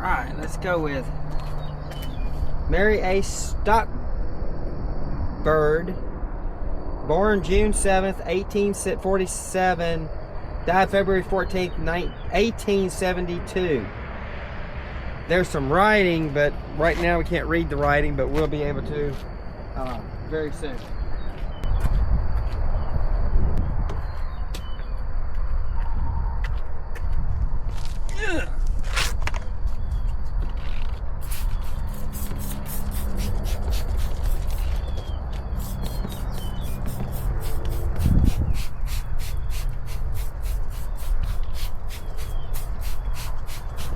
Alright, let's go with Mary A. Stockird, born June 7th, 1847, died February 14th, 1872. There's some writing, but right now we can't read the writing, but we'll be able to very soon.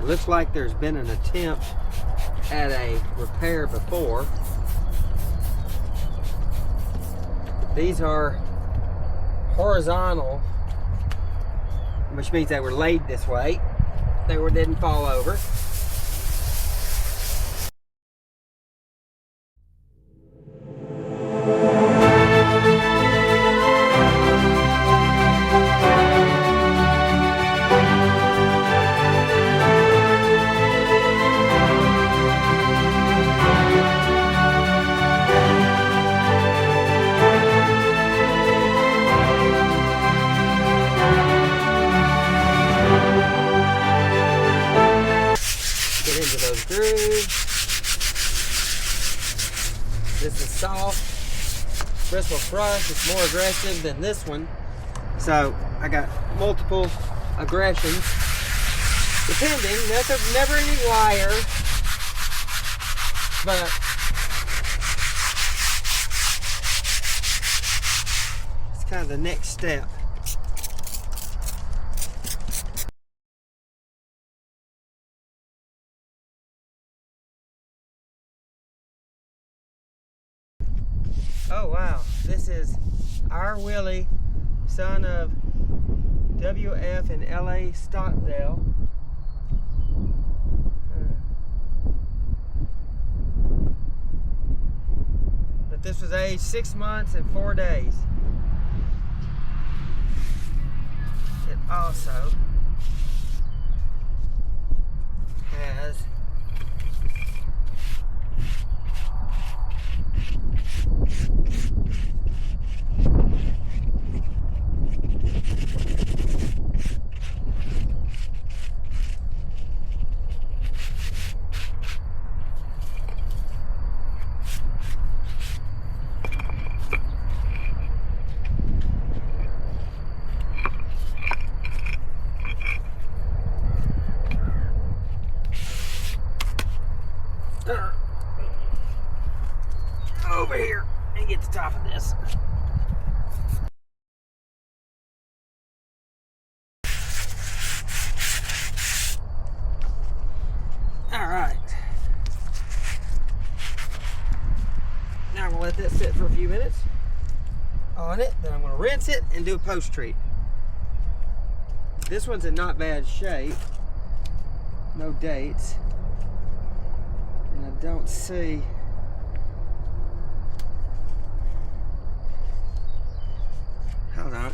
Looks like there's been an attempt at a repair before. These are horizontal, which means they were laid this way. They didn't fall over. Into those grooves. This is soft, bristle brush. It's more aggressive than this one, so I got multiple aggressions depending. Never any wire, but it's kind of the next step. Oh wow, this is our Willie, son of WF and LA Stockdale. But this was aged 6 months and 4 days. It also has over here and get the top of this. All right. Now I'm gonna let that sit for a few minutes on it. Then I'm gonna rinse it and do a post treat. This one's in not bad shape. No dates. And I don't see. Hold on.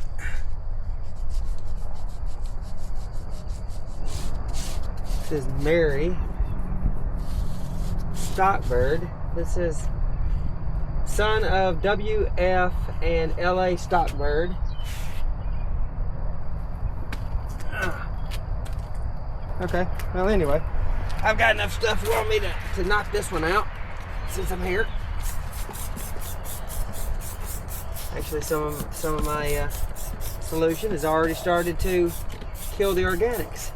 This is Mary Stockird. This is son of WF and LA Stockird. Okay, well anyway, I've got enough stuff for me to knock this one out since I'm here. Actually, some of my solution has already started to kill the organics.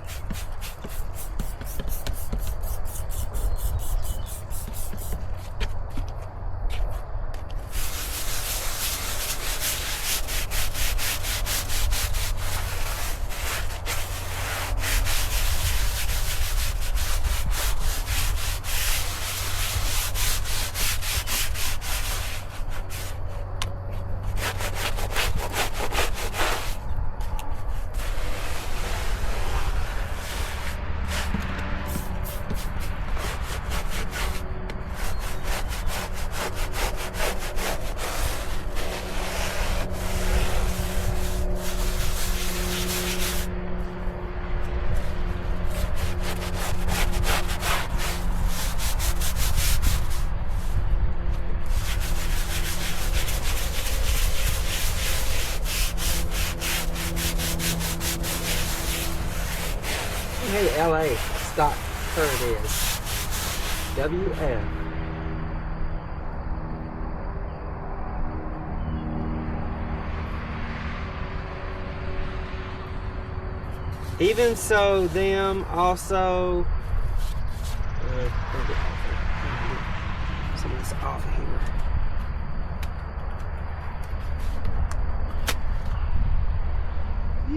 Hey, LA, Stockird is. WF. Even so, them also. Some of this off of here.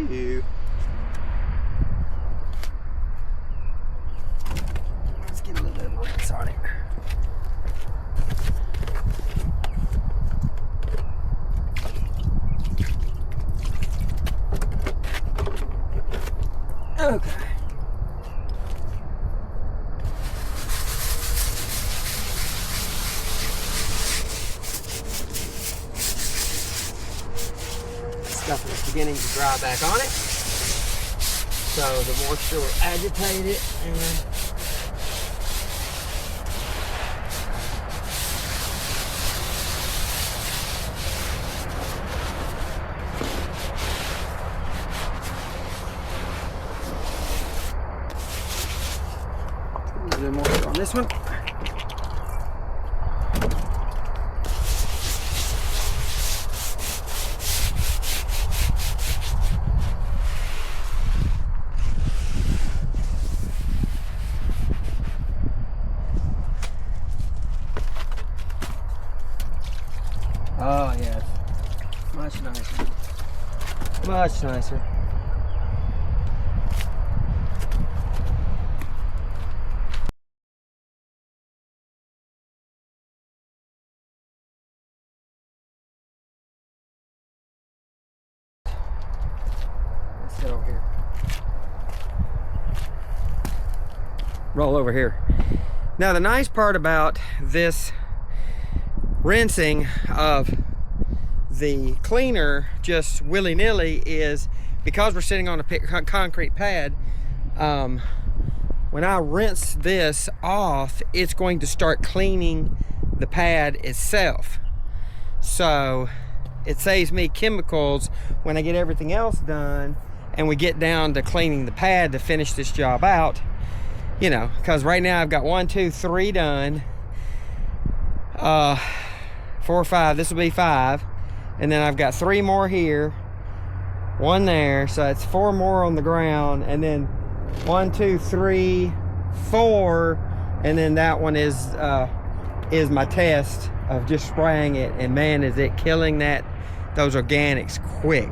You. Let's get a little bit of lights on it. Okay. Stuff is beginning to dry back on it. So the moisture will agitate it and a little more on this one. Oh yes, much nicer. Much nicer. Let's sit over here. Roll over here. Now the nice part about this rinsing of the cleaner just willy-nilly is because we're sitting on a concrete pad, when I rinse this off, it's going to start cleaning the pad itself. So it saves me chemicals when I get everything else done and we get down to cleaning the pad to finish this job out, you know, because right now I've got 1, 2, 3 done. 4 or 5, this will be 5, and then I've got 3 more here, 1 there, so it's 4 more on the ground, and then 1, 2, 3, 4, and then that one is my test of just spraying it, and man, is it killing those organics quick.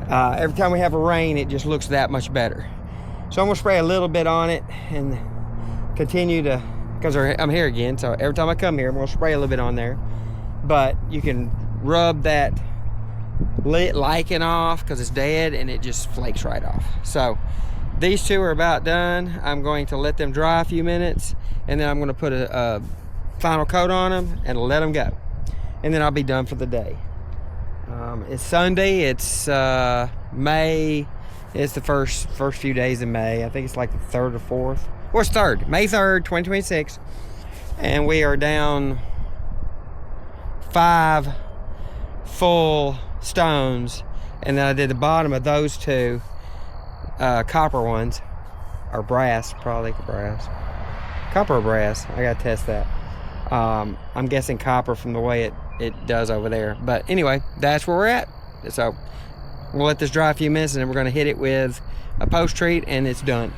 Every time we have a rain, it just looks that much better. So I'm gonna spray a little bit on it and continue to, because I'm here again, so every time I come here, I'm gonna spray a little bit on there. But you can rub that lichen off because it's dead and it just flakes right off. So these 2 are about done. I'm going to let them dry a few minutes and then I'm going to put a final coat on them and let them go. And then I'll be done for the day. It's Sunday. It's May. It's the first few days in May. I think it's like the 3rd or 4th. Or it's 3rd. May 3rd, 2026. And we are down 5 full stones, and then I did the bottom of those 2 copper ones, or brass, probably brass, copper or brass. I gotta test that. I'm guessing copper from the way it does over there, but anyway, that's where we're at. So we'll let this dry a few minutes and then we're going to hit it with a post treat and it's done.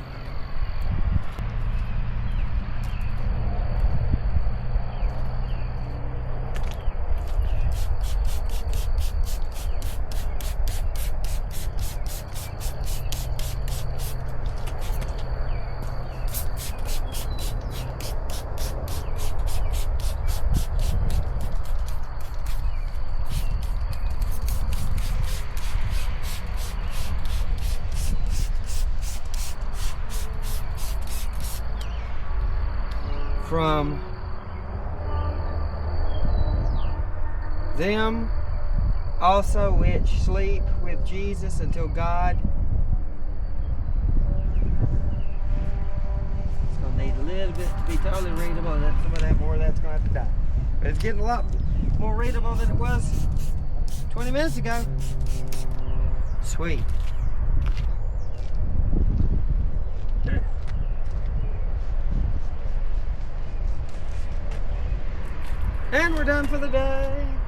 From them also which sleep with Jesus until God. It's going to need a little bit to be totally readable, and then some of that more of that's going to have to die. But it's getting a lot more readable than it was 20 minutes ago. Sweet. And we're done for the day.